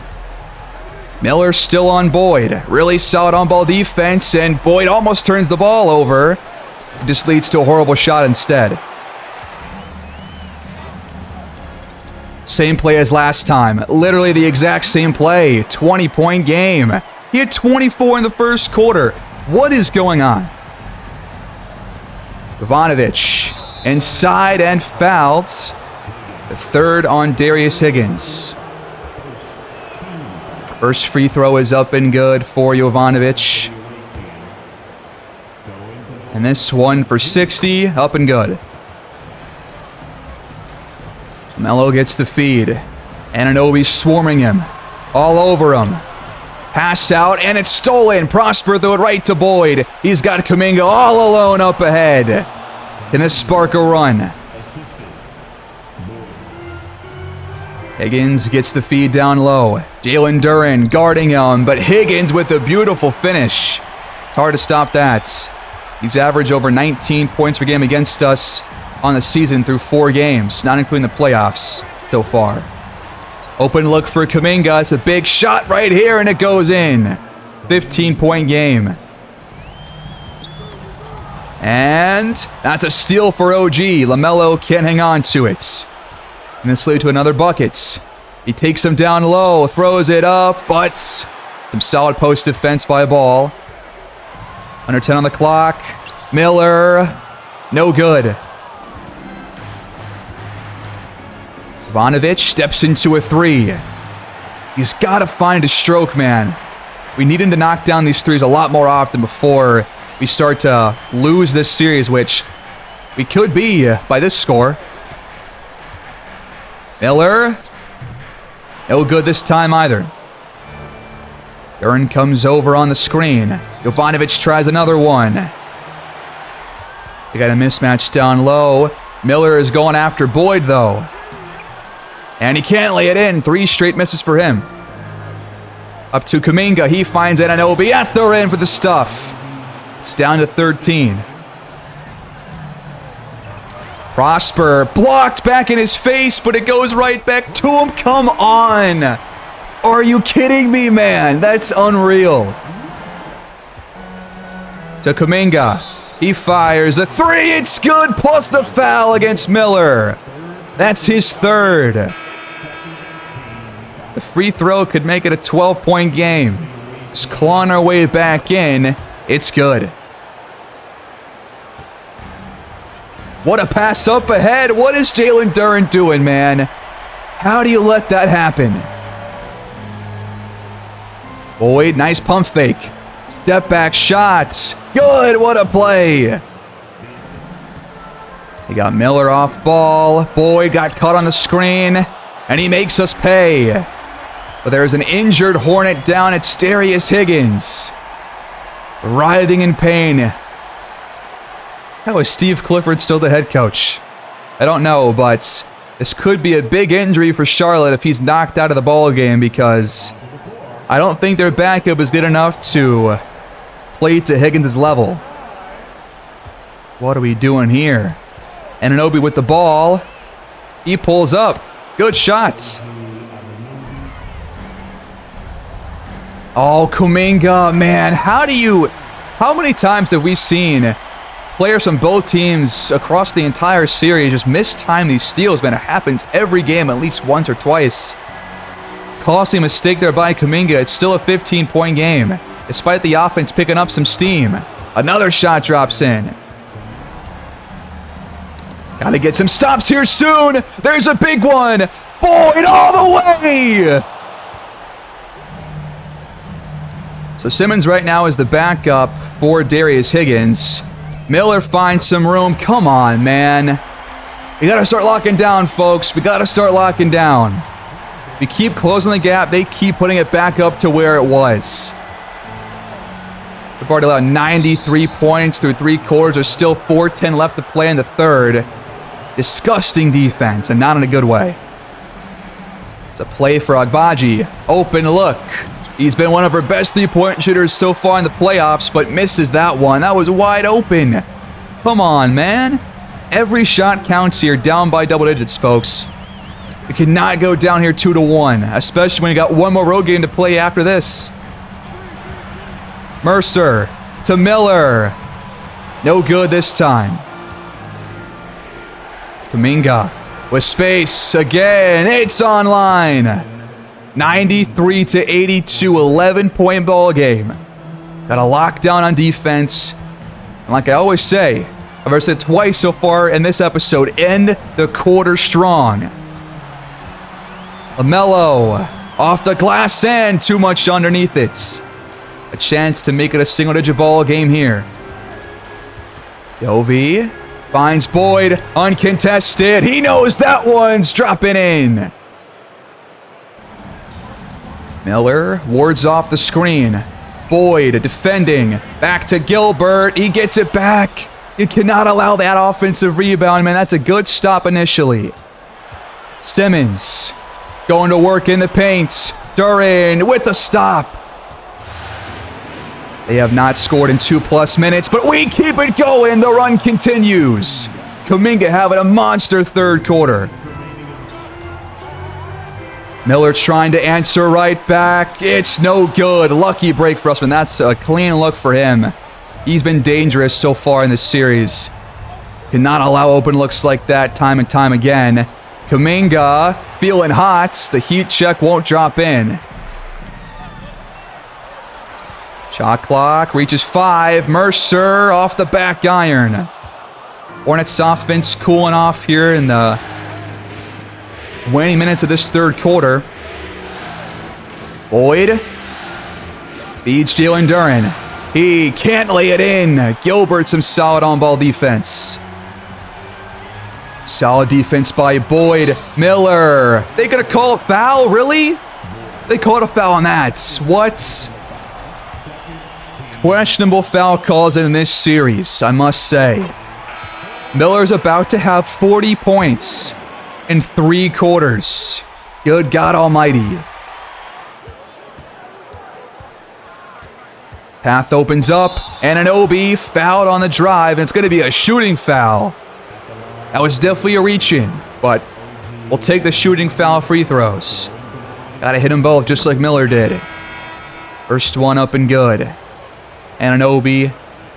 S1: Miller still on Boyd. Really solid on-ball defense, and Boyd almost turns the ball over. It just leads to a horrible shot instead. Same play as last time. Literally the exact same play. 20-point game. He had 24 in the first quarter. What is going on? Jovanovic inside and fouled. The third on Darius Higgins. First free throw is up and good for Jovanovic. And this one for 60, up and good. Melo gets the feed. Anunoby swarming him. All over him. Pass out, and it's stolen. Prosper threw it right to Boyd. He's got Kuminga all alone up ahead. Can this spark a run? Higgins gets the feed down low. Jalen Duran guarding him, but Higgins with a beautiful finish. It's hard to stop that. He's averaged over 19 points per game against us on the season through 4 games, not including the playoffs so far. Open look for Kuminga. It's a big shot right here, and it goes in. 15-point game. And that's a steal for OG. LaMelo can't hang on to it. And this leads to another bucket. He takes him down low, throws it up, but some solid post defense by Ball. Under 10 on the clock. Miller, no good. Jovanovic steps into a 3. He's got to find a stroke, man. We need him to knock down these threes a lot more often before we start to lose this series, which we could be by this score. Miller, no good this time either. Duran comes over on the screen. Jovanovic tries another one. They got a mismatch down low. Miller is going after Boyd, though. And he can't lay it in. 3 straight misses for him. Up to Kuminga. He finds Anunoby at the rim for the stuff. It's down to 13. Prosper blocked back in his face, but it goes right back to him. Come on. Are you kidding me, man? That's unreal. To Kuminga. He fires a 3. It's good, plus the foul against Miller. That's his 3rd. The free throw could make it a 12-point game. Just clawing our way back in. It's good. What a pass up ahead. What is Jalen Duran doing, man? How do you let that happen? Boyd, nice pump fake. Step back shots. Good, what a play. He got Miller off ball. Boyd got caught on the screen, and he makes us pay. But there's an injured Hornet down. It's Darius Higgins. Writhing in pain. How is Steve Clifford still the head coach? I don't know, but This could be a big injury for Charlotte if he's knocked out of the ball game, because I don't think their backup is good enough to play to Higgins' level. What are we doing here? Anunoby with the ball. He pulls up. Good shots. Oh, Kuminga, man. How many times have we seen players from both teams across the entire series just mistime these steals, man? It happens every game at least once or twice. Costly mistake there by Kuminga. It's still a 15-point game, despite the offense picking up some steam. Another shot drops in. Gotta get some stops here soon. There's a big one. Boyd all the way. So Simmons right now is the backup for Darius Higgins. Miller finds some room. Come on, man. We gotta start locking down, folks. We gotta start locking down. We keep closing the gap. They keep putting it back up to where it was. We've already allowed 93 points through 3 quarters. There's still 4:10 left to play in the third. Disgusting defense, and not in a good way. It's a play for Agbaji. Open look. He's been one of our best three-point shooters so far in the playoffs, but misses that one. That was wide open. Come on, man. Every shot counts here, down by double digits, folks. We cannot go down here 2-1, especially when you got one more road game to play after this. Mercer to Miller. No good this time. Kuminga with space again. It's online. 93-82, 11-point ball game. Got a lockdown on defense. And like I always say, I've already said twice so far in this episode, end the quarter strong. LaMelo off the glass and too much underneath it. A chance to make it a single-digit ball game here. Yovi finds Boyd, uncontested. He knows that one's dropping in. Miller wards off the screen. Boyd defending. Back to Gilbert. He gets it back. You cannot allow that offensive rebound, man. That's a good stop initially. Simmons going to work in the paint. Duran with the stop. They have not scored in 2+ minutes, but we keep it going. The run continues. Kuminga having a monster third quarter. Miller trying to answer right back. It's no good. Lucky break for us, man. That's a clean look for him. He's been dangerous so far in this series. Cannot allow open looks like that time and time again. Kuminga feeling hot. The heat check won't drop in. Shot clock reaches 5. Mercer off the back iron. Hornets offense cooling off here in the 20 minutes of this third quarter. Boyd feeds Jalen Duran. He can't lay it in. Gilbert, some solid on-ball defense. Solid defense by Boyd. Miller. They gonna call a foul? Really? They called a foul on that. What? Questionable foul calls in this series, I must say. Miller's about to have 40 points in 3 quarters. Good God Almighty. Path opens up, and Anunoby fouled on the drive, and it's going to be a shooting foul. That was definitely a reach-in, but we'll take the shooting foul free throws. Gotta hit them both just like Miller did. First one up and good. Anunoby,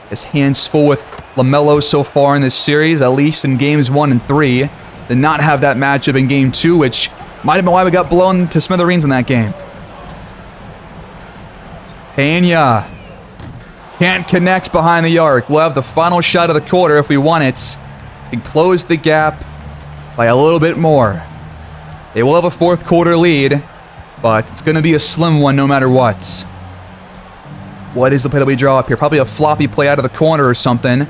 S1: his hands full with LaMelo so far in this series, at least in games 1 and 3. Did not have that matchup in game 2, which might have been why we got blown to smithereens in that game. Pena can't connect behind the arc. We'll have the final shot of the quarter if we want it. And close the gap by a little bit more. They will have a fourth quarter lead, but it's going to be a slim one no matter what. What is the play that we draw up here? Probably a floppy play out of the corner or something.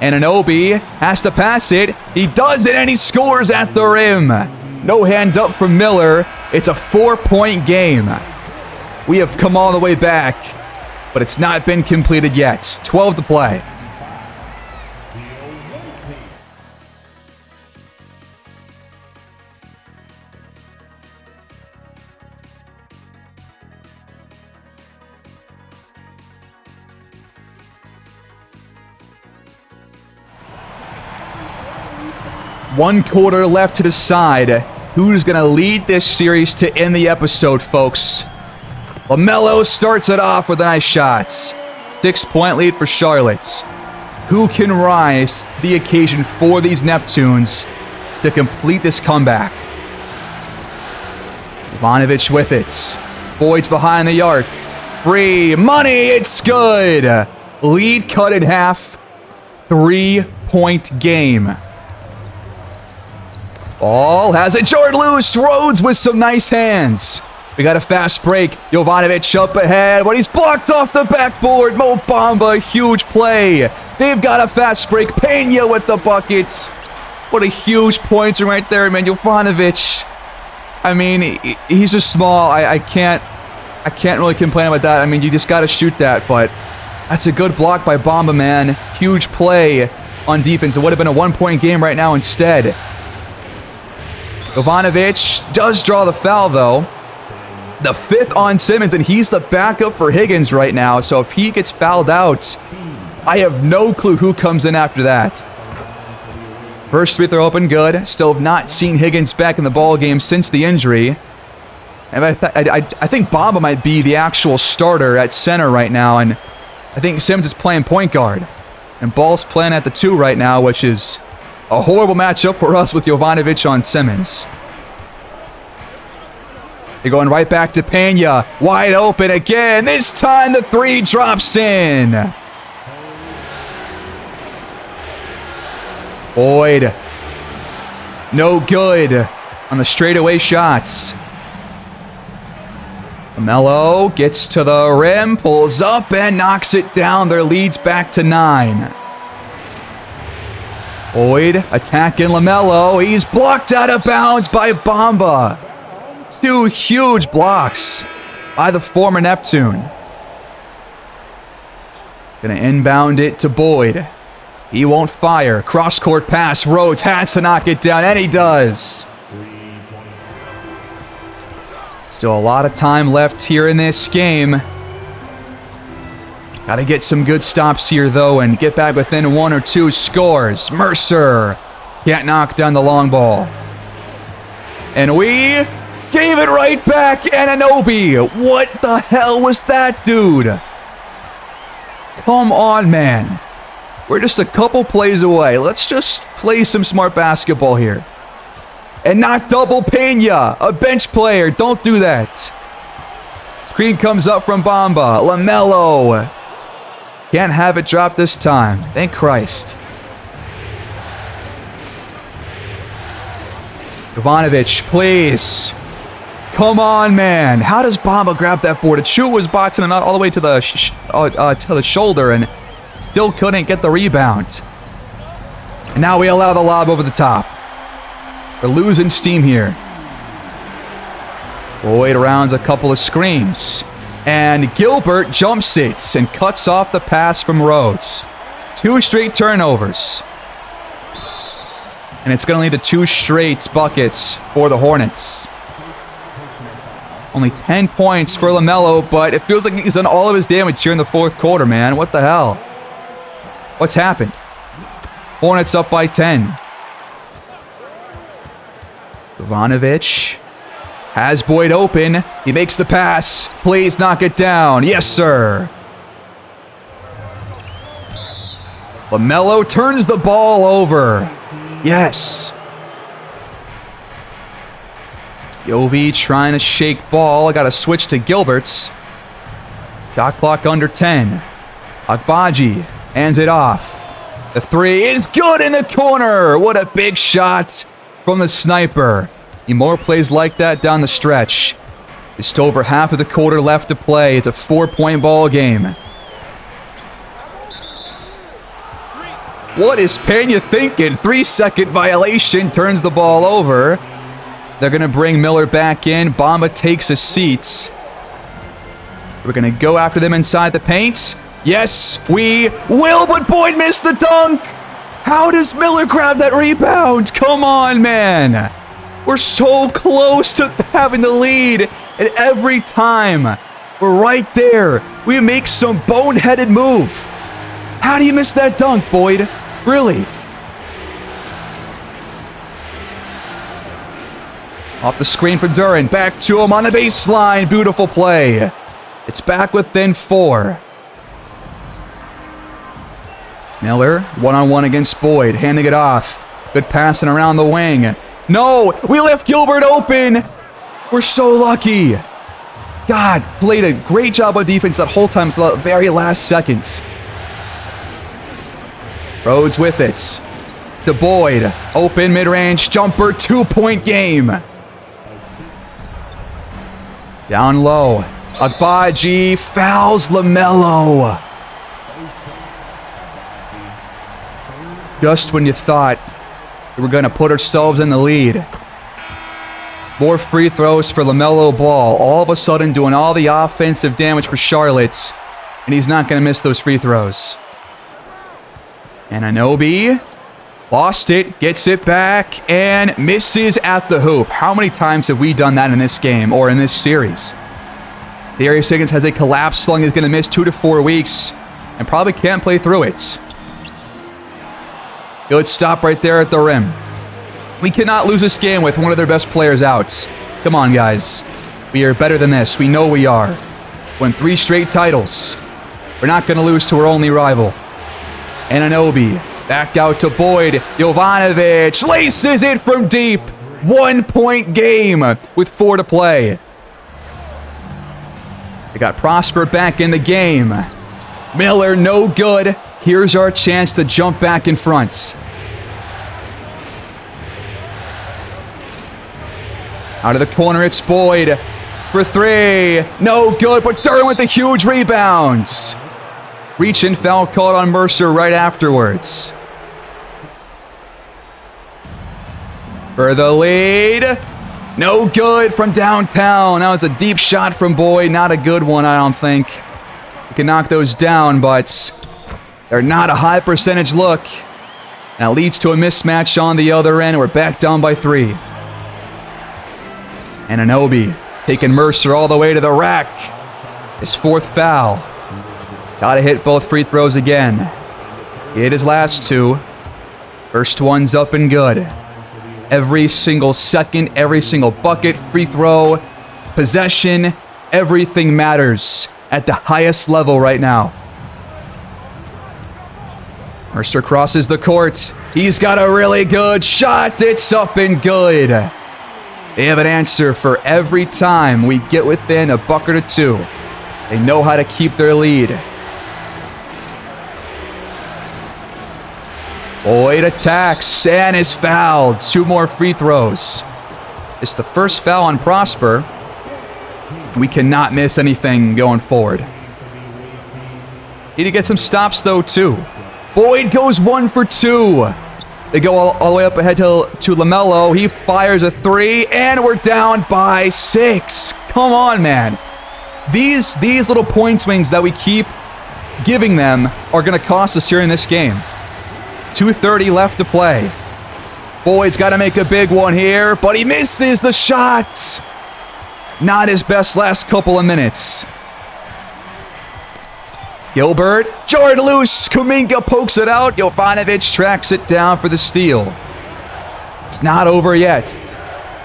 S1: And Anunoby has to pass it. He does it, and he scores at the rim. No hand up from Miller. It's a 4-point game. We have come all the way back, but it's not been completed yet. 12 to play. 1 quarter left to decide who's going to lead this series to end the episode, folks. LaMelo starts it off with a nice shot. 6-point lead for Charlotte. Who can rise to the occasion for these Neptunes to complete this comeback? Ivanovic with it. Boyd's behind the arc. Free money, it's good. Lead cut in half. 3-point game. Ball has it. Jordan loose. Rhodes with some nice hands. We got a fast break. Jovanovic up ahead, but he's blocked off the backboard. Mo Bamba, huge play. They've got a fast break. Pena with the buckets. What a huge pointer right there, man. Jovanovic. I mean, he's just small. I can't really complain about that. I mean, you just got to shoot that, but that's a good block by Bamba, man. Huge play on defense. It would have been a 1-point game right now instead. Jovanovic does draw the foul, though. The 5th on Simmons, and he's the backup for Higgins right now. So if he gets fouled out, I have no clue who comes in after that. First free throw open, good. Still have not seen Higgins back in the ball game since the injury. And I think Bamba might be the actual starter at center right now, and I think Simmons is playing point guard. And Ball's playing at the 2 right now, which is a horrible matchup for us with Jovanovic on Simmons. They're going right back to Pena. Wide open again. This time the 3 drops in. Boyd. No good on the straightaway shots. LaMelo gets to the rim, pulls up, and knocks it down. Their lead's back to 9. Boyd attacking LaMelo. He's blocked out of bounds by Bamba. 2 huge blocks by the former Neptune. Gonna inbound it to Boyd. He won't fire. Cross-court pass. Rhodes has to knock it down, and he does. Still a lot of time left here in this game. Got to get some good stops here, though, and get back within 1 or 2 scores. Mercer can't knock down the long ball. And we gave it right back. Anunoby. What the hell was that, dude? Come on, man. We're just a couple plays away. Let's just play some smart basketball here. And not double Pena, a bench player. Don't do that. Screen comes up from Bamba. LaMelo. Can't have it drop this time. Thank Christ. Jovanovic, please. Come on, man. How does Bamba grab that board? Achua was boxing him out all the way to the shoulder and still couldn't get the rebound. And now we allow the lob over the top. We're losing steam here. Boyd rounds a couple of screens. And Gilbert jumps it and cuts off the pass from Rhodes. 2 straight turnovers. And it's going to lead to 2 straight buckets for the Hornets. Only 10 points for LaMelo, but it feels like he's done all of his damage here in the 4th quarter, man. What the hell? What's happened? Hornets up by 10. Jovanovic has Boyd open. He makes the pass. Please knock it down. Yes, sir. LaMelo turns the ball over. Yes. Yovi trying to shake ball. I got to switch to Gilbert's. Shot clock under 10. Agbaji hands it off. The 3 is good in the corner. What a big shot from the sniper. Need more plays like that down the stretch. Just over half of the quarter left to play. It's a 4-point ball game. What is Pena thinking? 3-second violation turns the ball over. They're going to bring Miller back in. Bamba takes a seat. We're going to go after them inside the paint. Yes, we will, but Boyd missed the dunk. How does Miller grab that rebound? Come on, man. We're so close to having the lead, and every time we're right there, we make some boneheaded move. How do you miss that dunk, Boyd? Really? Off the screen for Duren. Back to him on the baseline. Beautiful play. It's back within 4. Miller, one-on-one against Boyd. Handing it off. Good passing around the wing. No! We left Gilbert open! We're so lucky. God, played a great job of defense that whole time until the very last seconds. Rhodes with it. To Boyd. Open mid-range jumper. 2-point game. Down low. Agbaji fouls LaMelo. Just when you thought we were going to put ourselves in the lead. More free throws for LaMelo Ball. All of a sudden doing all the offensive damage for Charlotte. And he's not going to miss those free throws. And Anunoby lost it, gets it back, and misses at the hoop. How many times have we done that in this game or in this series? Darius Higgins has a collapse slung. He's going to miss 2 to 4 weeks and probably can't play through it. Good stop right there at the rim. We cannot lose this game with one of their best players out. Come on, guys. We are better than this. We know we are. Won 3 straight titles. We're not going to lose to our only rival. And Anunoby. Back out to Boyd. Jovanovic laces it from deep. 1-point game with 4 to play. They got Prosper back in the game. Miller, no good. Here's our chance to jump back in front. Out of the corner, it's Boyd for 3. No good, but Duren with the huge rebounds. Reach and foul called on Mercer right afterwards. For the lead. No good from downtown. That was a deep shot from Boyd. Not a good one, I don't think. We can knock those down, but they're not a high percentage look. That leads to a mismatch on the other end. We're back down by 3. And Anunoby taking Mercer all the way to the rack. His 4th foul. Gotta hit both free throws again. He hit his last 2. First one's up and good. Every single second, every single bucket, free throw, possession, everything matters at the highest level right now. Mercer crosses the court. He's got a really good shot. It's up and good. They have an answer for every time we get within a bucket or 2. They know how to keep their lead. Boyd attacks and is fouled. 2 more free throws. It's the first foul on Prosper. We cannot miss anything going forward. Need to get some stops though too. Boyd goes 1 for 2. They go all the way up ahead to LaMelo. He fires a 3 and we're down by 6. Come on, man. These little point swings that we keep giving them are going to cost us here in this game. 2:30 left to play. Boyd's got to make a big one here, but he misses the shot. Not his best last couple of minutes. Gilbert, Jordan loose, Kuminga pokes it out. Jovanovic tracks it down for the steal. It's not over yet,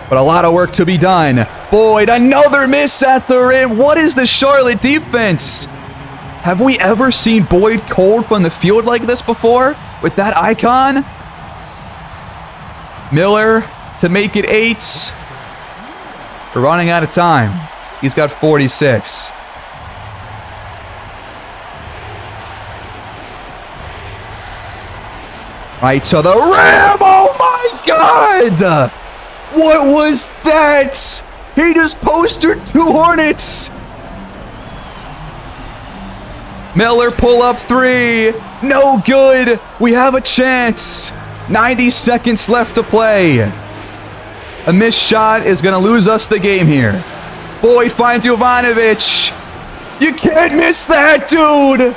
S1: but a lot of work to be done. Boyd, another miss at the rim. What is the Charlotte defense? Have we ever seen Boyd cold from the field like this before? With that icon? Miller to make it 8. We're running out of time. He's got 46. Right to the rim. Oh my God! What was that? He just posted 2 Hornets. Miller pull up 3. No good. We have a chance. 90 seconds left to play. A missed shot is going to lose us the game here. Boyd finds Jovanovic. You can't miss that, dude.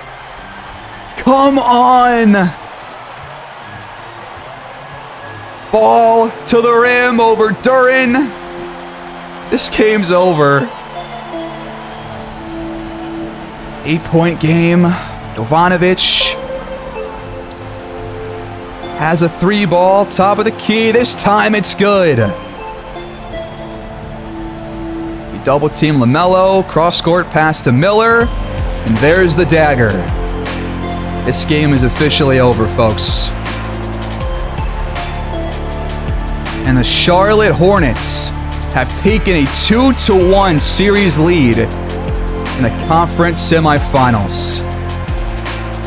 S1: Come on. Ball to the rim over Duren. This game's over. 8-point game. Jovanovic has a 3 ball, top of the key. This time it's good. double team LaMelo, cross-court pass to Miller, and there's the dagger. This game is officially over, folks. And the Charlotte Hornets have taken a 2-1 series lead in the conference semifinals.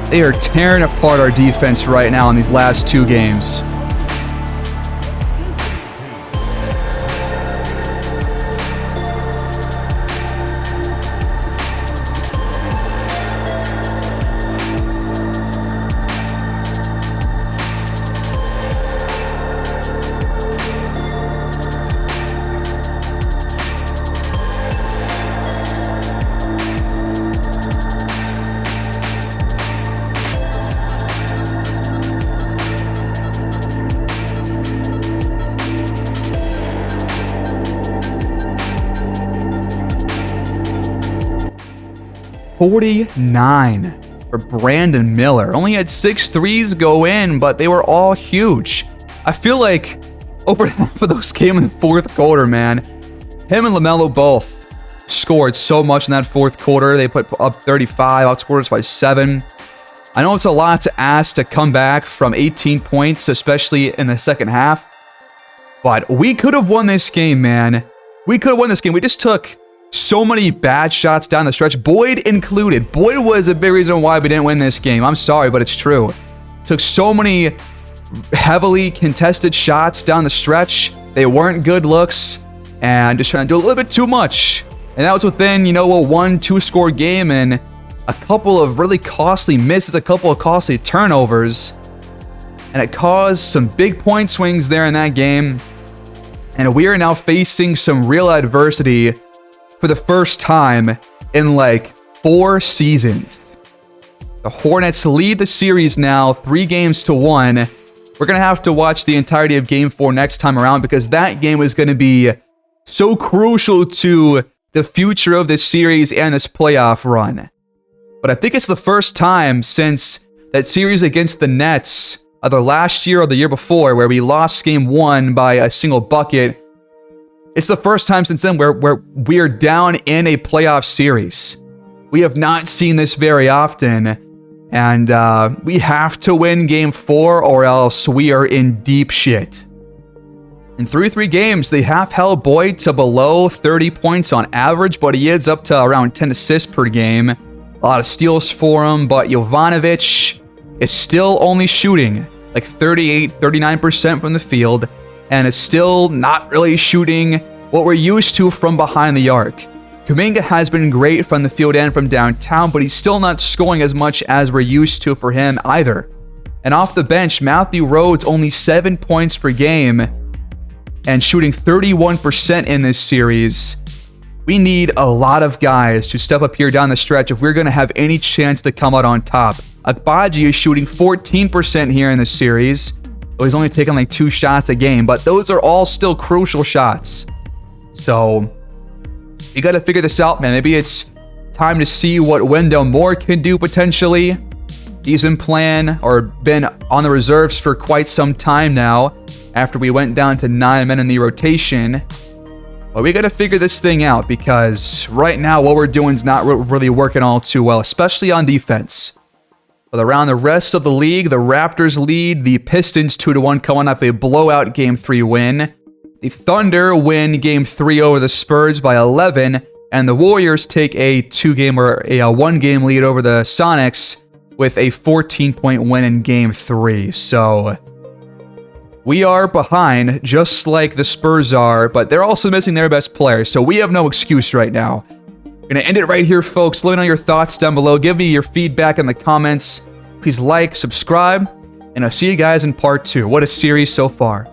S1: They are tearing apart our defense right now in these last 2 games. .49 for Brandon Miller. Only had 6 threes go in, but they were all huge. I feel like over half of those came in the fourth quarter, man. Him and LaMelo both scored so much in that fourth quarter. They put up 35, outscored us by 7. I know it's a lot to ask to come back from 18 points, especially in the second half. But we could have won this game, man. We could have won this game. We just took so many bad shots down the stretch, Boyd included. Boyd was a big reason why we didn't win this game. I'm sorry, but it's true. Took so many heavily contested shots down the stretch. They weren't good looks, and just trying to do a little bit too much. And that was within, a 1-2 score game and a couple of really costly misses, a couple of costly turnovers. And it caused some big point swings there in that game. And we are now facing some real adversity for the first time in like 4 seasons. The Hornets lead the series now 3-1. We're going to have to watch the entirety of Game 4 next time around because that game is going to be so crucial to the future of this series and this playoff run. But I think it's the first time since that series against the Nets, either last year or the year before, where we lost Game 1 by a single bucket. It's the first time since then where we are down in a playoff series. We have not seen this very often, and we have to win Game 4 or else we are in deep shit. In 3 games, they have held Boyd to below 30 points on average, but he is up to around 10 assists per game. A lot of steals for him, but Jovanovic is still only shooting like 38-39% from the field, and is still not really shooting what we're used to from behind the arc. Kuminga has been great from the field and from downtown, but he's still not scoring as much as we're used to for him either. And off the bench, Matthew Rhodes only 7 points per game and shooting 31% in this series. We need a lot of guys to step up here down the stretch if we're going to have any chance to come out on top. Agbaji is shooting 14% here in this series. Well, he's only taking like 2 shots a game, but those are all still crucial shots. So, you got to figure this out, man. Maybe it's time to see what Wendell Moore can do potentially. He's been playing or been on the reserves for quite some time now after we went down to 9 men in the rotation. But we got to figure this thing out because right now what we're doing is not really working all too well, especially on defense. But around the rest of the league, the Raptors lead the Pistons 2-1 coming off a blowout Game 3 win. The Thunder win Game 3 over the Spurs by 11, and the Warriors take a 1-game lead over the Sonics with a 14-point win in Game 3. So we are behind, just like the Spurs are, but they're also missing their best player, so we have no excuse right now. I'm going to end it right here, folks. Let me know your thoughts down below. Give me your feedback in the comments. Please like, subscribe, and I'll see you guys in part 2. What a series so far.